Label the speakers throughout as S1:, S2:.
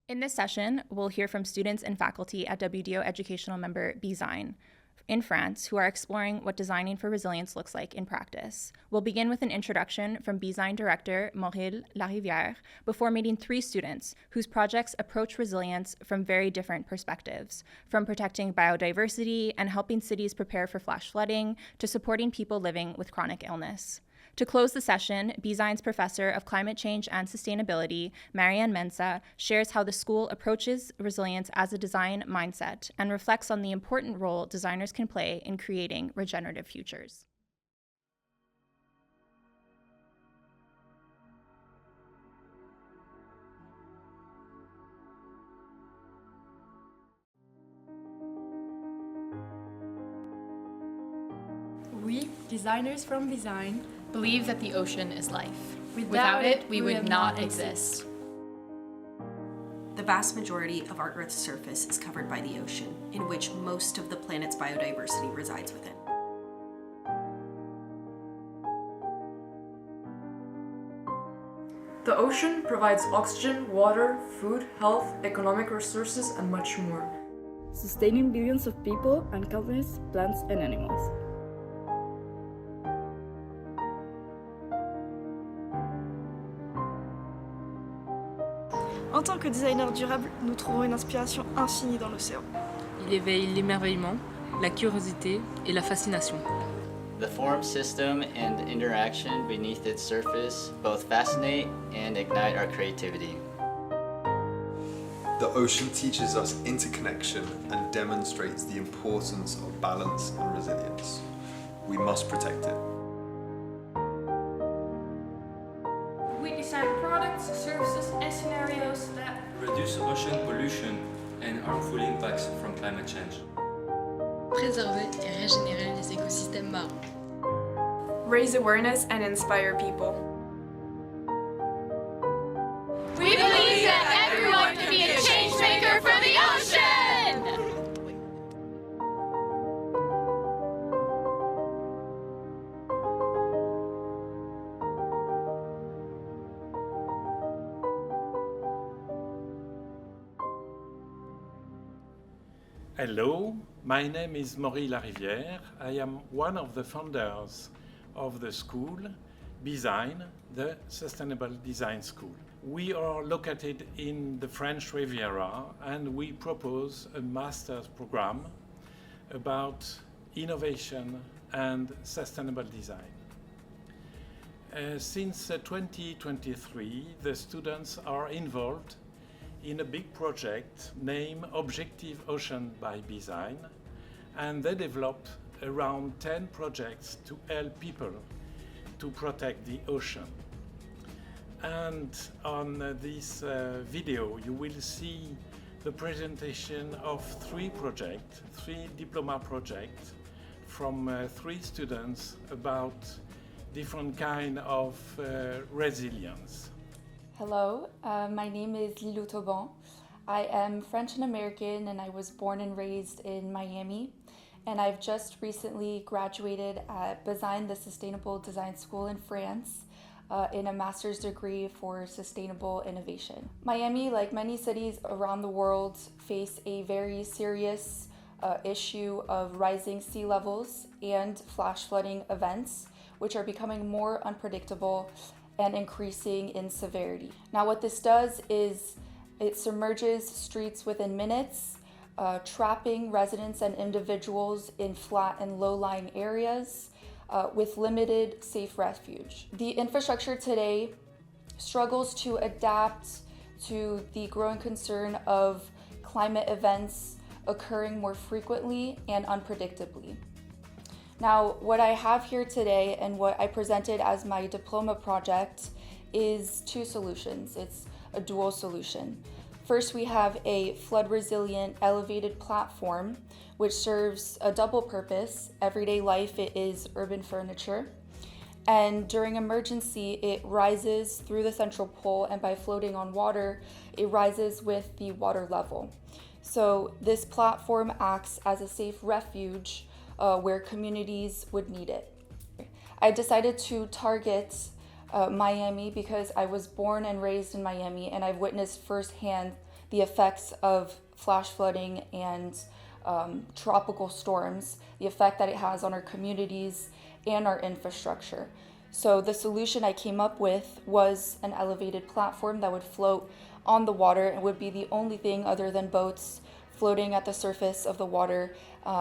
S1: In this session, we'll hear from students and faculty at WDO educational member BESIGN in France who are exploring what designing for resilience looks like in practice. We'll begin with an introduction from BESIGN director Maurille Larivière before meeting 3 students whose projects approach resilience from very different perspectives, from protecting biodiversity and helping cities prepare for flash flooding to supporting people living with chronic illness. To close the session, BESIGN's Professor of Climate Change and Sustainability, Marianne Mensah, shares how the school approaches resilience as a design mindset and reflects on the important role designers can play in creating regenerative futures.
S2: We, designers from BESIGN,
S3: believe that the ocean is life.
S2: Without it, we would not exist.
S4: The vast majority of our Earth's surface is covered by the ocean, in which most of the planet's biodiversity resides within.
S2: The ocean provides oxygen, water, food, health, economic resources, and much more,
S5: sustaining billions of people and countless plants and animals.
S6: En tant que designer durable, nous trouvons une inspiration infinie dans l'océan.
S7: Il éveille l'émerveillement, la curiosité et la fascination.
S8: The form, system, and interaction beneath its surface both fascinate and ignite our creativity.
S9: The ocean teaches us interconnection and demonstrates the importance of balance and resilience. We must protect it.
S10: We design products, services, and scenarios that
S11: reduce ocean pollution and harmful impacts from climate change.
S3: Préserver et régénérer les écosystèmes marins.
S6: Raise awareness and inspire people.
S10: we believe that everyone can be a change maker for the ocean!
S12: Hello, my name is Maurille Larivière. I am one of the founders of the school, BESIGN, the Sustainable Design School. We are located in the French Riviera and we propose a master's program about innovation and sustainable design. Since 2023, the students are involved in a big project named Objective Ocean by BESIGN, and they developed around 10 projects to help people to protect the ocean. And on this video, you will see the presentation of 3 projects, 3 diploma projects from 3 students about different kind of resilience.
S13: Hello, my name is Lilou Tauban. I am French and American and I was born and raised in Miami. And I've just recently graduated at BESIGN, the Sustainable Design School in France, in a master's degree for sustainable innovation. Miami, like many cities around the world, face a very serious issue of rising sea levels and flash flooding events, which are becoming more unpredictable and increasing in severity. Now what this does is it submerges streets within minutes, trapping residents and individuals in flat and low-lying areas with limited safe refuge. The infrastructure today struggles to adapt to the growing concern of climate events occurring more frequently and unpredictably. Now, what I have here today and what I presented as my diploma project is 2 solutions. It's a dual solution. First, we have a flood-resilient elevated platform, which serves a double purpose. Everyday life, it is urban furniture. And during emergency, it rises through the central pole, and by floating on water, it rises with the water level. So this platform acts as a safe refuge where communities would need it. I decided to target Miami because I was born and raised in Miami and I've witnessed firsthand the effects of flash flooding and tropical storms, the effect that it has on our communities and our infrastructure. So the solution I came up with was an elevated platform that would float on the water and would be the only thing other than boats floating at the surface of the water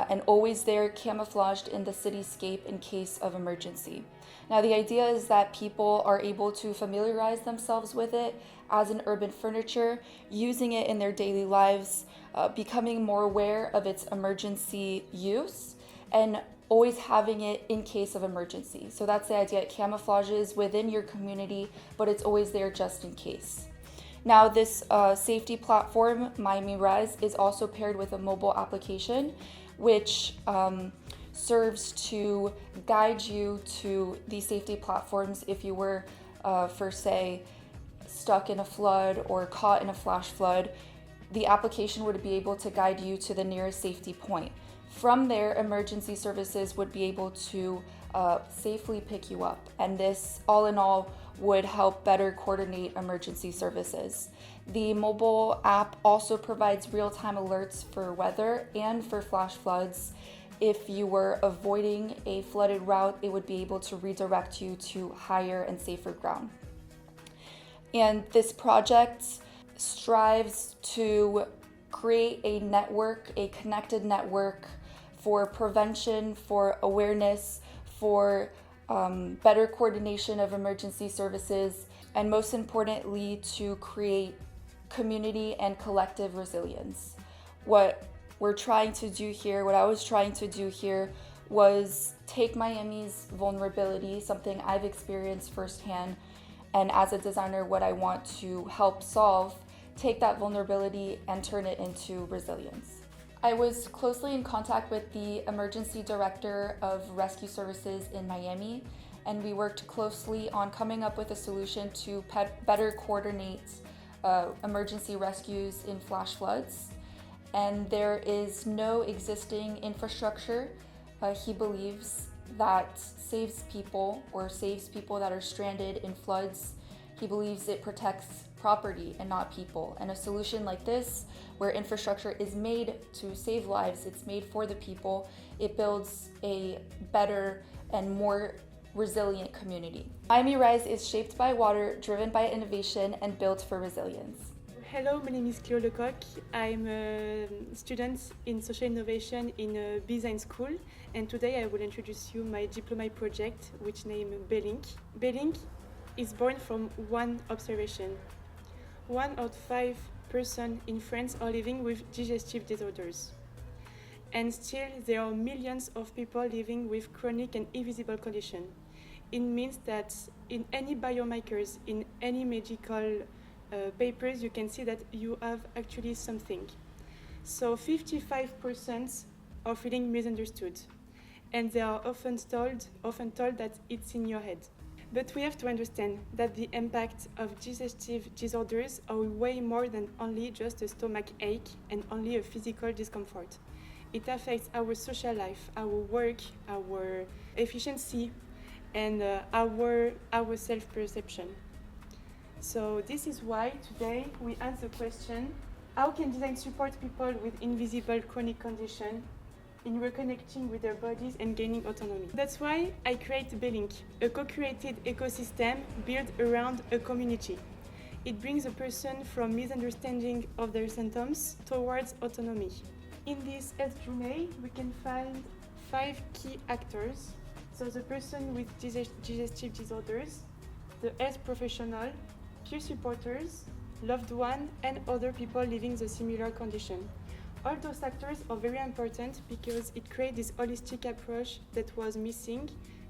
S13: and always there camouflaged in the cityscape in case of emergency. Now the idea is that people are able to familiarize themselves with it as an urban furniture, using it in their daily lives, becoming more aware of its emergency use, and always having it in case of emergency. So that's the idea. It camouflages within your community, but it's always there just in case. Now this safety platform, Miami Rise, is also paired with a mobile application, which serves to guide you to these safety platforms if you were, for say, stuck in a flood or caught in a flash flood. The application would be able to guide you to the nearest safety point. From there, emergency services would be able to safely pick you up. And this, all in all, would help better coordinate emergency services. The mobile app also provides real-time alerts for weather and for flash floods. If you were avoiding a flooded route, it would be able to redirect you to higher and safer ground. And this project strives to create a network, a connected network for prevention, for awareness, for better coordination of emergency services, and most importantly, to create community and collective resilience. What we're trying to do here, what I was trying to do here, was take Miami's vulnerability, something I've experienced firsthand, and as a designer, what I want to help solve, take that vulnerability and turn it into resilience. I was closely in contact with the emergency director of rescue services in Miami, and we worked closely on coming up with a solution to better coordinate emergency rescues in flash floods. And there is no existing infrastructure, he believes, that saves people that are stranded in floods. He believes it protects property and not people. And a solution like this, where infrastructure is made to save lives, it's made for the people, it builds a better and more resilient community. Miami Rise is shaped by water, driven by innovation, and built for resilience.
S14: Hello, my name is Cléo Lecocq. I'm a student in social innovation in a BESIGN school, and today I will introduce you my diploma project, which named BELINK. BELINK is born from one observation. 1 out of 5 persons in France are living with digestive disorders. And still, there are millions of people living with chronic and invisible conditions. It means that in any biomarkers, in any medical papers, you can see that you have actually something. So 55% are feeling misunderstood, and they are often told that it's in your head. But we have to understand that the impact of digestive disorders are way more than only just a stomach ache and only a physical discomfort. It affects our social life, our work, our efficiency, and our self-perception. So this is why today we ask the question, how can design support people with invisible chronic condition in reconnecting with their bodies and gaining autonomy? That's why I create BELINK, a co-created ecosystem built around a community. It brings a person from misunderstanding of their symptoms towards autonomy. In this health journey, we can find 5 key actors. So the person with digestive disorders, the health professional, peer supporters, loved one, and other people living the similar condition. All those actors are very important because it creates this holistic approach that was missing,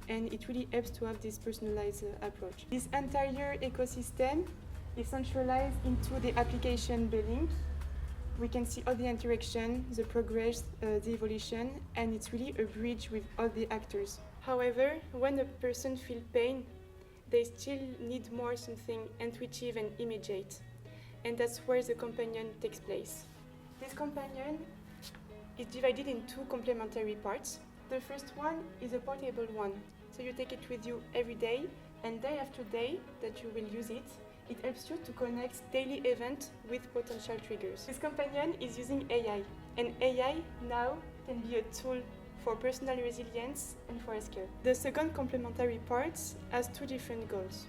S14: and it really helps to have this personalized approach. This entire ecosystem is centralized into the application BELINK. We can see all the interaction, the progress, the evolution, and it's really a bridge with all the actors. However, when a person feels pain, they still need more something intuitive and immediate, and that's where the companion takes place. This companion is divided in 2 complementary parts. The first one is a portable one, so you take it with you every day, and day after day that you will use it, It helps you to connect daily events with potential triggers. This companion is using AI, and AI now can be a tool for personal resilience and forest care. The second complementary part has two different goals.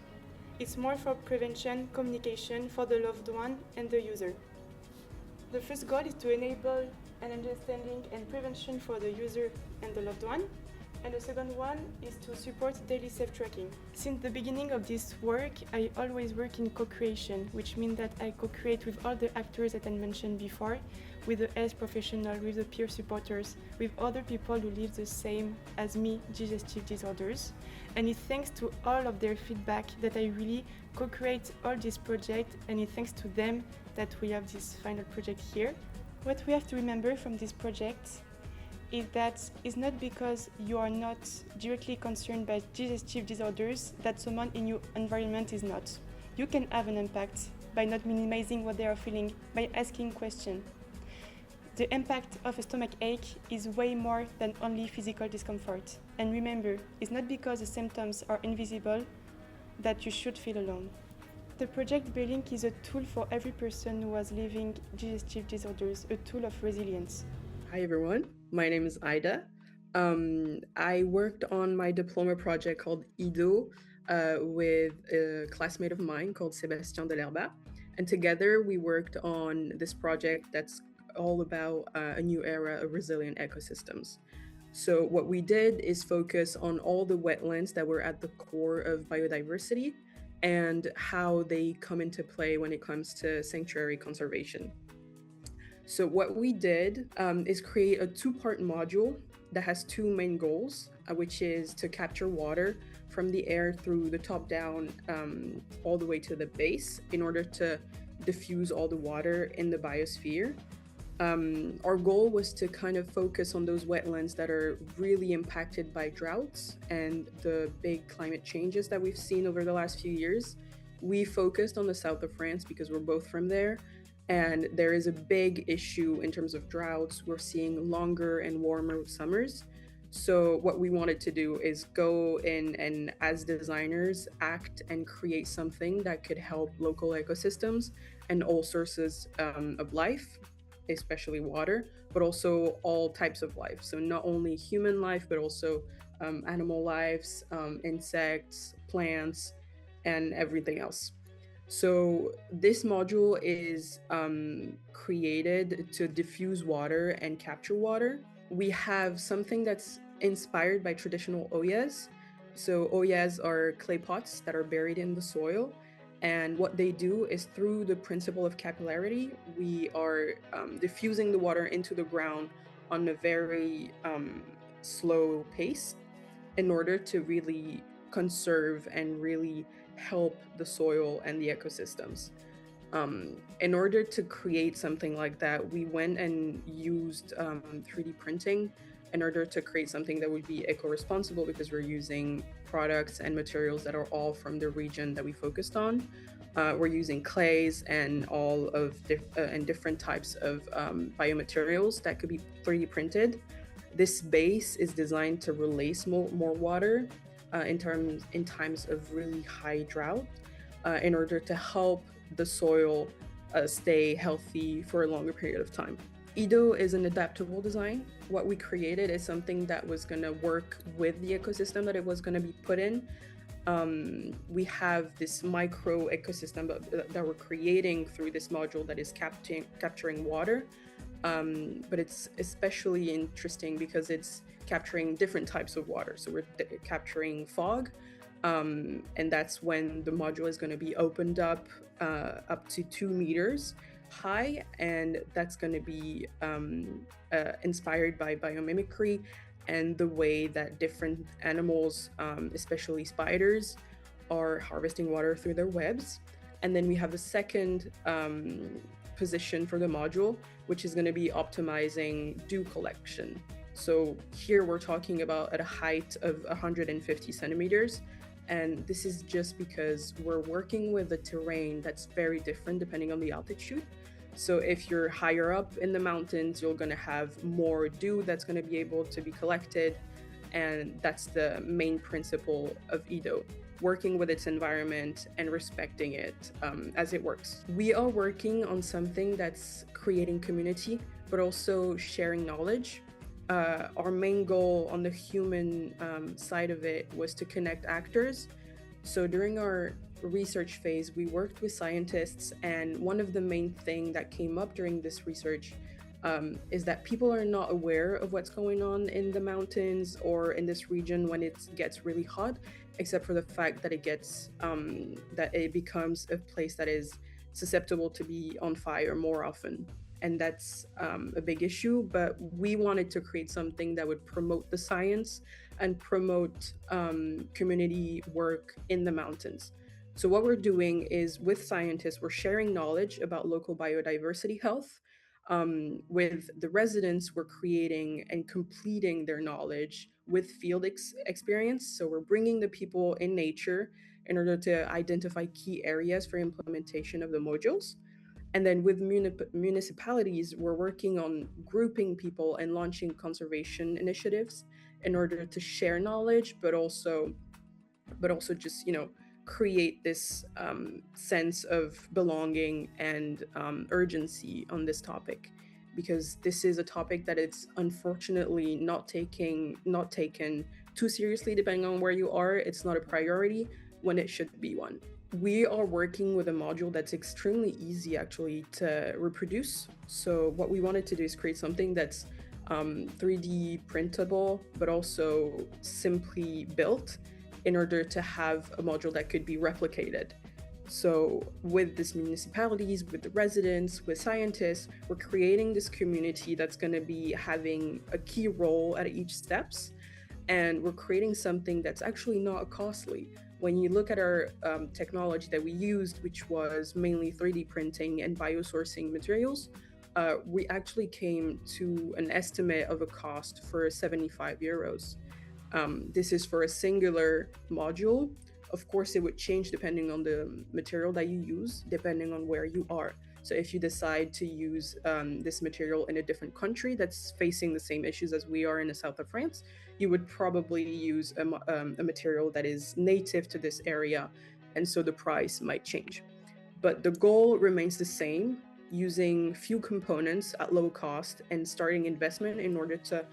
S14: It's more for prevention, communication for the loved one and the user. The first goal is to enable an understanding and prevention for the user and the loved one. And the second one is to support daily self-tracking. Since the beginning of this work, I always work in co-creation, which means that I co-create with all the actors that I mentioned before, with the health professional, with the peer supporters, with other people who live the same as me, digestive disorders. And it's thanks to all of their feedback that I really co-create all this project, and it's thanks to them that we have this final project here. What we have to remember from this project is that it's not because you are not directly concerned by digestive disorders that someone in your environment is not. You can have an impact by not minimizing what they are feeling, by asking questions. The impact of a stomach ache is way more than only physical discomfort. And remember, it's not because the symptoms are invisible that you should feel alone. The project BESIGN is a tool for every person who is living digestive disorders, a tool of resilience.
S15: Hi everyone, my name is Aïda. I worked on my diploma project called Aïda with a classmate of mine called Sébastien Delerba. And together we worked on this project that's all about a new era of resilient ecosystems. So what we did is focus on all the wetlands that were at the core of biodiversity and how they come into play when it comes to sanctuary conservation. So what we did is create a two-part module that has two main goals, which is to capture water from the air through the top down all the way to the base in order to diffuse all the water in the biosphere. Our goal was to kind of focus on those wetlands that are really impacted by droughts and the big climate changes that we've seen over the last few years. We focused on the south of France because we're both from there. And there is a big issue in terms of droughts. We're seeing longer and warmer summers. So what we wanted to do is go in and, as designers, act and create something that could help local ecosystems and all sources of life, especially water, but also all types of life. So not only human life, but also animal lives, insects, plants, and everything else. So this module is created to diffuse water and capture water. We have something that's inspired by traditional oyas. So oyas are clay pots that are buried in the soil. And what they do is, through the principle of capillarity, we are diffusing the water into the ground on a very slow pace in order to really conserve and really help the soil and the ecosystems. In order to create something like that, we went and used 3D printing in order to create something that would be eco-responsible, because we're using products and materials that are all from the region that we focused on. We're using clays and all of and different types of biomaterials that could be 3D printed. This base is designed to release more water in times of really high drought, in order to help the soil stay healthy for a longer period of time. Aïda is an adaptable design. What we created is something that was going to work with the ecosystem that it was going to be put in. We have this micro ecosystem that we're creating through this module that is capturing water, but it's especially interesting because it's capturing different types of water. So we're capturing fog, and that's when the module is going to be opened up to 2 meters high, and that's going to be inspired by biomimicry and the way that different animals, especially spiders, are harvesting water through their webs. And then we have a second position for the module, which is going to be optimizing dew collection. So here we're talking about at a height of 150 centimeters. And this is just because we're working with a terrain that's very different depending on the altitude. So if you're higher up in the mountains, you're going to have more dew that's going to be able to be collected. and that's the main principle of Ido, working with its environment and respecting it as it works. We are working on something that's creating community, but also sharing knowledge. Our main goal on the human side of it was to connect actors. So during our research phase, we worked with scientists, and one of the main things that came up during this research is that people are not aware of what's going on in the mountains or in this region when it gets really hot, except for the fact that that it becomes a place that is susceptible to be on fire more often. And that's a big issue, but we wanted to create something that would promote the science and promote community work in the mountains. So what we're doing is, with scientists, we're sharing knowledge about local biodiversity health. With the residents, we're creating and completing their knowledge with field experience. So we're bringing the people in nature in order to identify key areas for implementation of the modules. And then with municipalities, we're working on grouping people and launching conservation initiatives in order to share knowledge, but also just, create this sense of belonging and urgency on this topic, because this is a topic that it's unfortunately not taken too seriously depending on where you are. It's not a priority when it should be one. We are working with a module that's extremely easy actually to reproduce. So what we wanted to do is create something that's 3D printable, but also simply built in order to have a module that could be replicated. So with these municipalities, with the residents, with scientists, we're creating this community that's going to be having a key role at each steps. And we're creating something that's actually not costly. When you look at our technology that we used, which was mainly 3D printing and biosourcing materials, we actually came to an estimate of a cost for 75 euros. This is for a singular module. Of course, it would change depending on the material that you use, depending on where you are. So if you decide to use this material in a different country that's facing the same issues as we are in the south of France, you would probably use a material that is native to this area, and so the price might change. But the goal remains the same, using few components at low cost and starting investment in order to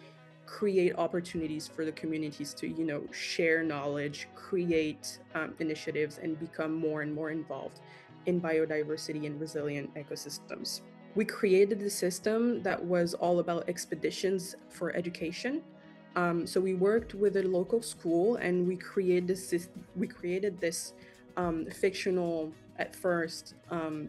S15: create opportunities for the communities to, share knowledge, create initiatives, and become more and more involved in biodiversity and resilient ecosystems. We created a system that was all about expeditions for education. So we worked with a local school, and we created this fictional, at first,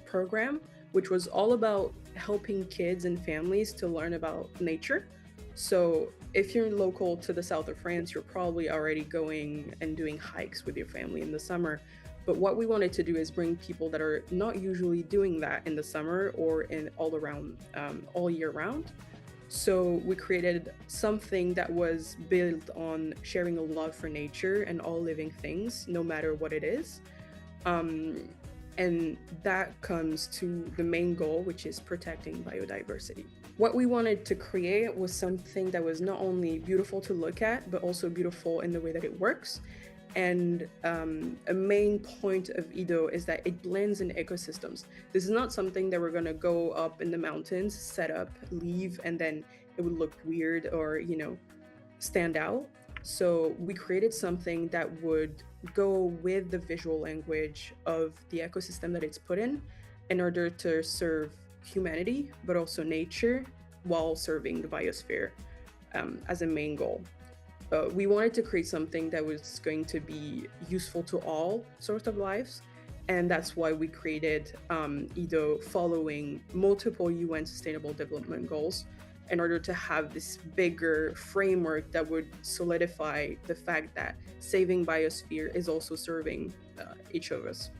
S15: program, which was all about helping kids and families to learn about nature. So if you're local to the south of France, you're probably already going and doing hikes with your family in the summer. But what we wanted to do is bring people that are not usually doing that in the summer or all year round. So we created something that was built on sharing a love for nature and all living things, no matter what it is. And that comes to the main goal, which is protecting biodiversity. What we wanted to create was something that was not only beautiful to look at, but also beautiful in the way that it works. And a main point of Ido is that it blends in ecosystems. This is not something that we're gonna go up in the mountains, set up, leave, and then it would look weird or, stand out. So we created something that would go with the visual language of the ecosystem that it's put in order to serve humanity, but also nature, while serving the biosphere as a main goal. We wanted to create something that was going to be useful to all sorts of lives, and that's why we created Ido following multiple UN Sustainable Development Goals in order to have this bigger framework that would solidify the fact that saving biosphere is also serving each of us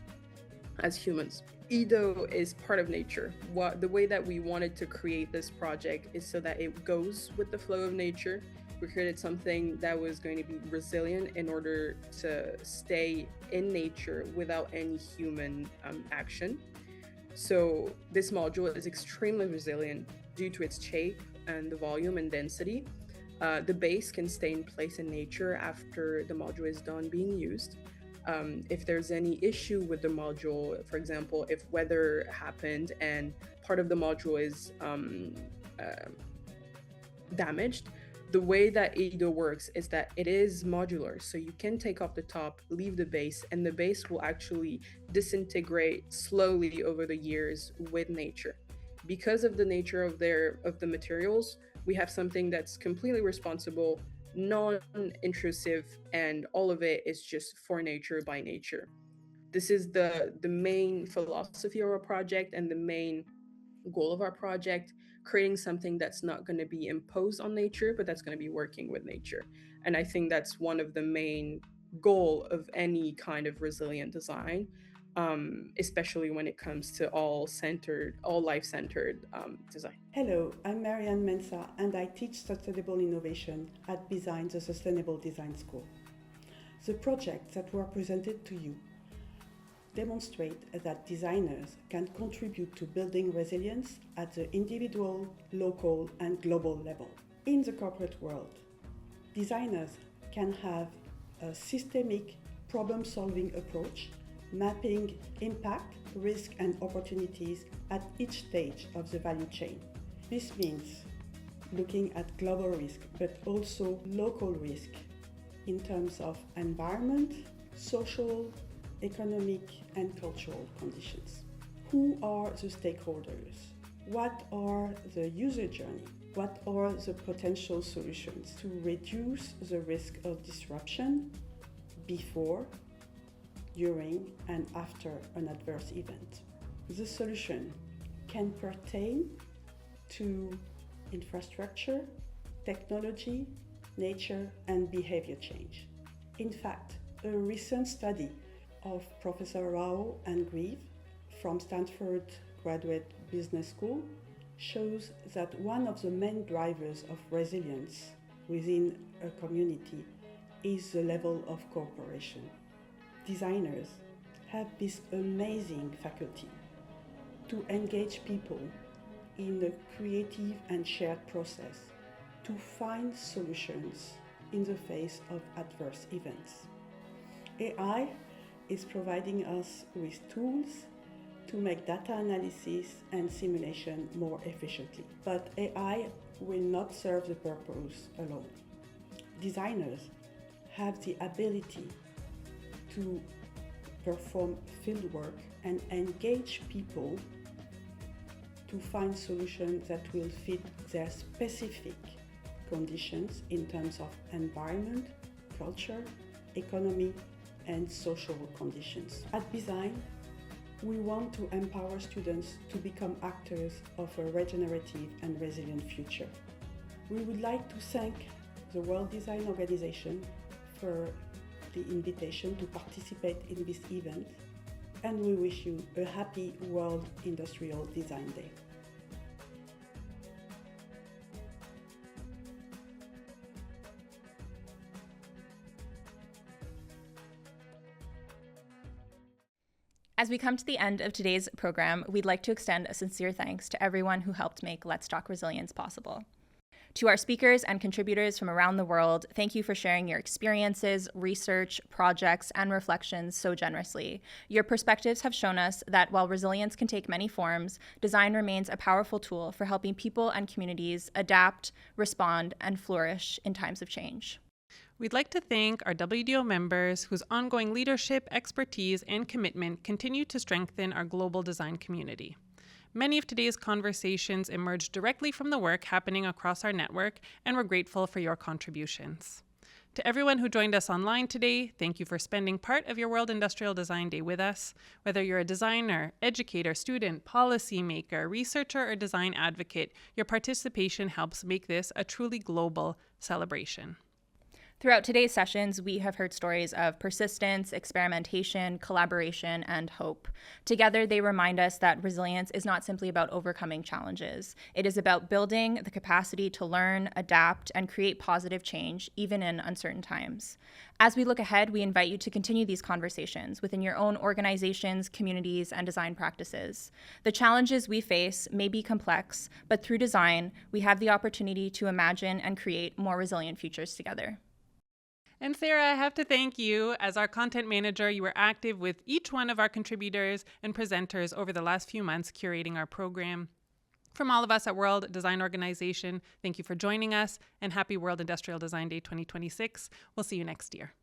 S15: as humans. Ido is part of nature. The way that we wanted to create this project is so that it goes with the flow of nature. We created something that was going to be resilient in order to stay in nature without any human action. So this module is extremely resilient due to its shape and the volume and density. The base can stay in place in nature after the module is done being used. If there's any issue with the module, for example, if weather happened and part of the module is damaged, the way that Aïda works is that it is modular. So you can take off the top, leave the base, and the base will actually disintegrate slowly over the years with nature. Because of the nature of the materials, we have something that's completely responsible, non-intrusive, and all of it is just for nature by nature. This is the main philosophy of our project and the main goal of our project, creating something that's not going to be imposed on nature, but that's going to be working with nature. And I think that's one of the main goal of any kind of resilient design, especially when it comes to all life-centered design.
S16: Hello, I'm Marianne Mensah, and I teach sustainable innovation at BESIGN, the Sustainable Design School. The projects that were presented to you demonstrate that designers can contribute to building resilience at the individual, local, and global level. In the corporate world, designers can have a systemic problem-solving approach, mapping impact, risk, and opportunities at each stage of the value chain. This means looking at global risk, but also local risk in terms of environment, social, economic, and cultural conditions. Who are the stakeholders? What are the user journey? What are the potential solutions to reduce the risk of disruption before, during, and after an adverse event? The solution can pertain to infrastructure, technology, nature, and behavior change. In fact, a recent study of Professor Herault and Grieve from Stanford Graduate Business School shows that one of the main drivers of resilience within a community is the level of cooperation. Designers have this amazing faculty to engage people in a creative and shared process to find solutions in the face of adverse events. AI is providing us with tools to make data analysis and simulation more efficiently. But AI will not serve the purpose alone. Designers have the ability to perform fieldwork and engage people to find solutions that will fit their specific conditions in terms of environment, culture, economy, and social conditions. At BESIGN, we want to empower students to become actors of a regenerative and resilient future. We would like to thank the World Design Organization for the invitation to participate in this event, and we wish you a happy World Industrial Design Day.
S1: As we come to the end of today's program, we'd like to extend a sincere thanks to everyone who helped make Let's Talk Resilience possible. To our speakers and contributors from around the world, thank you for sharing your experiences, research, projects, and reflections so generously. Your perspectives have shown us that while resilience can take many forms, design remains a powerful tool for helping people and communities adapt, respond, and flourish in times of change.
S17: We'd like to thank our WDO members whose ongoing leadership, expertise, and commitment continue to strengthen our global design community. Many of today's conversations emerged directly from the work happening across our network, and we're grateful for your contributions. To everyone who joined us online today, thank you for spending part of your World Industrial Design Day with us. Whether you're a designer, educator, student, policymaker, researcher, or design advocate, your participation helps make this a truly global celebration.
S1: Throughout today's sessions, we have heard stories of persistence, experimentation, collaboration, and hope. Together, they remind us that resilience is not simply about overcoming challenges. It is about building the capacity to learn, adapt, and create positive change, even in uncertain times. As we look ahead, we invite you to continue these conversations within your own organizations, communities, and design practices. The challenges we face may be complex, but through design, we have the opportunity to imagine and create more resilient futures together.
S17: And Sarah, I have to thank you. As our content manager, you were active with each one of our contributors and presenters over the last few months curating our program. From all of us at World Design Organization, thank you for joining us, and happy World Industrial Design Day 2026. We'll see you next year.